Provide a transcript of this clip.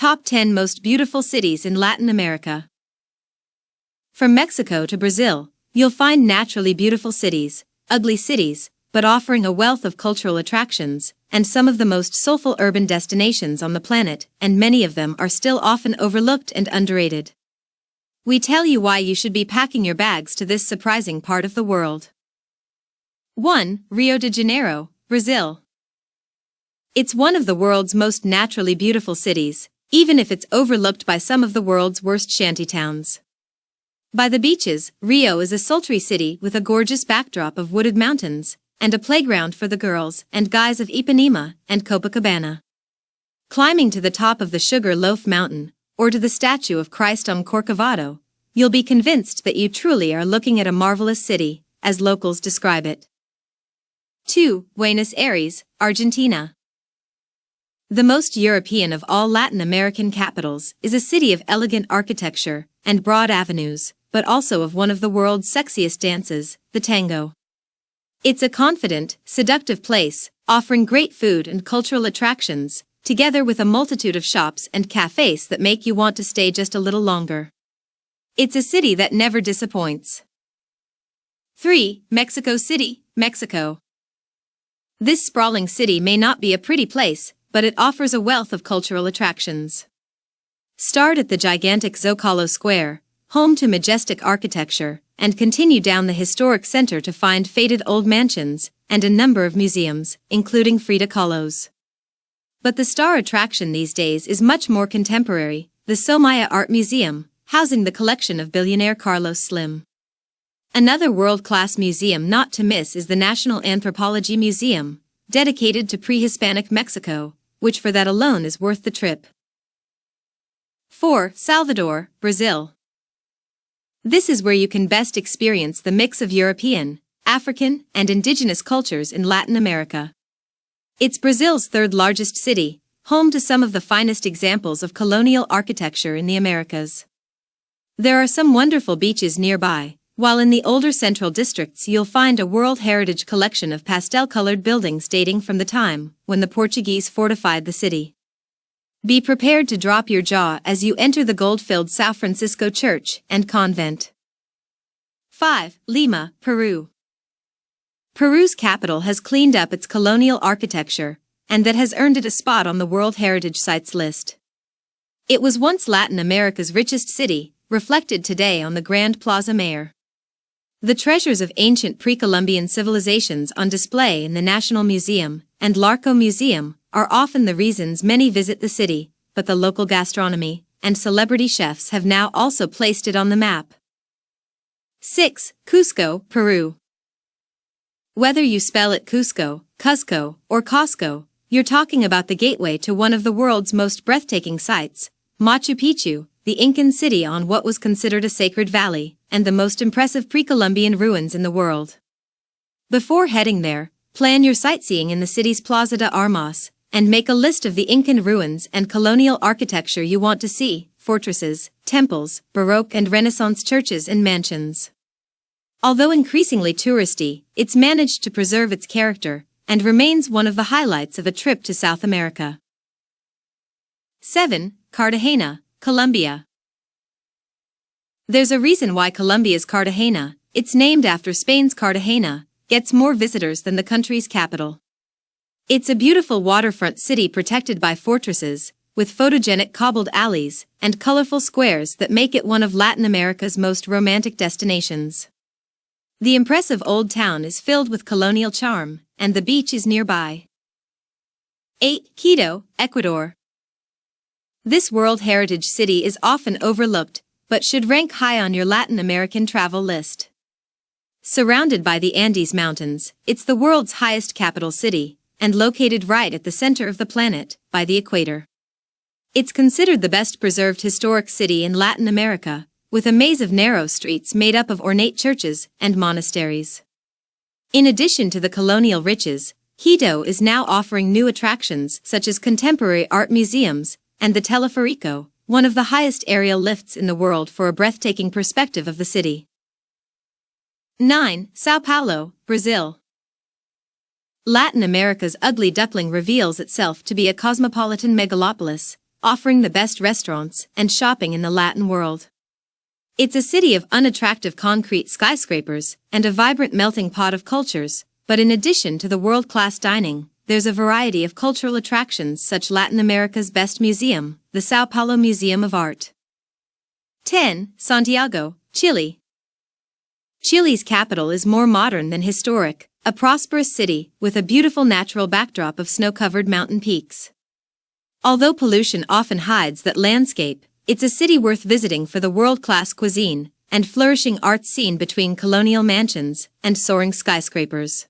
Top 10 Most Beautiful Cities in Latin America. From Mexico to Brazil, you'll find naturally beautiful cities, ugly cities, but offering a wealth of cultural attractions, and some of the most soulful urban destinations on the planet, and many of them are still often overlooked and underrated. We tell you why you should be packing your bags to this surprising part of the world. 1. Rio de Janeiro, Brazil. It's one of the world's most naturally beautiful cities, even if it's overlooked by some of the world's worst shantytowns. By the beaches, Rio is a sultry city with a gorgeous backdrop of wooded mountains, and a playground for the girls and guys of Ipanema and Copacabana. Climbing to the top of the Sugar Loaf Mountain, or to the statue of Christ on Corcovado, you'll be convinced that you truly are looking at a marvelous city, as locals describe it. 2. Buenos Aires, Argentina. The most European of all Latin American capitals is a city of elegant architecture and broad avenues, but also of one of the world's sexiest dances, the tango. It's a confident, seductive place, offering great food and cultural attractions, together with a multitude of shops and cafes that make you want to stay just a little longer. It's a city that never disappoints. 3. Mexico City, Mexico. This sprawling city may not be a pretty place, but it offers a wealth of cultural attractions. Start at the gigantic Zocalo Square, home to majestic architecture, and continue down the historic center to find faded old mansions and a number of museums, including Frida Kahlo's. But the star attraction these days is much more contemporary, the Somaya Art Museum, housing the collection of billionaire Carlos Slim. Another world-class museum not to miss is the National Anthropology Museum, dedicated to pre-Hispanic Mexico, which for that alone is worth the trip. 4. Salvador, Brazil. This is where you can best experience the mix of European, African, and indigenous cultures in Latin America. It's Brazil's third-largest city, home to some of the finest examples of colonial architecture in the Americas. There are some wonderful beaches nearby, while in the older central districts you'll find a World Heritage collection of pastel-colored buildings dating from the time when the Portuguese fortified the city. Be prepared to drop your jaw as you enter the gold-filled São Francisco Church and Convent. 5. Lima, Peru. Peru's capital has cleaned up its colonial architecture, and that has earned it a spot on the World Heritage Sites list. It was once Latin America's richest city, reflected today on the Grand Plaza Mayor. The treasures of ancient pre-Columbian civilizations on display in the National Museum and Larco Museum are often the reasons many visit the city, but the local gastronomy and celebrity chefs have now also placed it on the map. 6. Cusco, Peru. Whether you spell it Cusco, Cusco, or Costco, you're talking about the gateway to one of the world's most breathtaking sites, Machu Picchu, the Incan city on what was considered a sacred valley, and the most impressive pre-Columbian ruins in the world. Before heading there, plan your sightseeing in the city's Plaza de Armas, and make a list of the Incan ruins and colonial architecture you want to see, fortresses, temples, Baroque and Renaissance churches and mansions. Although increasingly touristy, it's managed to preserve its character, and remains one of the highlights of a trip to South America. 7. Cartagena, Colombia. There's a reason why Colombia's Cartagena, it's named after Spain's Cartagena, gets more visitors than the country's capital. It's a beautiful waterfront city protected by fortresses, with photogenic cobbled alleys and colorful squares that make it one of Latin America's most romantic destinations. The impressive old town is filled with colonial charm, and the beach is nearby. 8. Quito, Ecuador. This World Heritage city is often overlooked, but should rank high on your Latin American travel list. Surrounded by the Andes Mountains, it's the world's highest capital city, and located right at the center of the planet, by the equator. It's considered the best preserved historic city in Latin America, with a maze of narrow streets made up of ornate churches and monasteries. In addition to the colonial riches, Quito is now offering new attractions such as contemporary art museums and the Teleferico, one of the highest aerial lifts in the world for a breathtaking perspective of the city. 9. Sao Paulo, Brazil. Latin America's ugly duckling reveals itself to be a cosmopolitan megalopolis, offering the best restaurants and shopping in the Latin world. It's a city of unattractive concrete skyscrapers and a vibrant melting pot of cultures, but in addition to the world-class dining, there's a variety of cultural attractions such as Latin America's best museum, the Sao Paulo Museum of Art. 10. Santiago, Chile. Chile's capital is more modern than historic, a prosperous city with a beautiful natural backdrop of snow-covered mountain peaks. Although pollution often hides that landscape, it's a city worth visiting for the world-class cuisine and flourishing art scene between colonial mansions and soaring skyscrapers.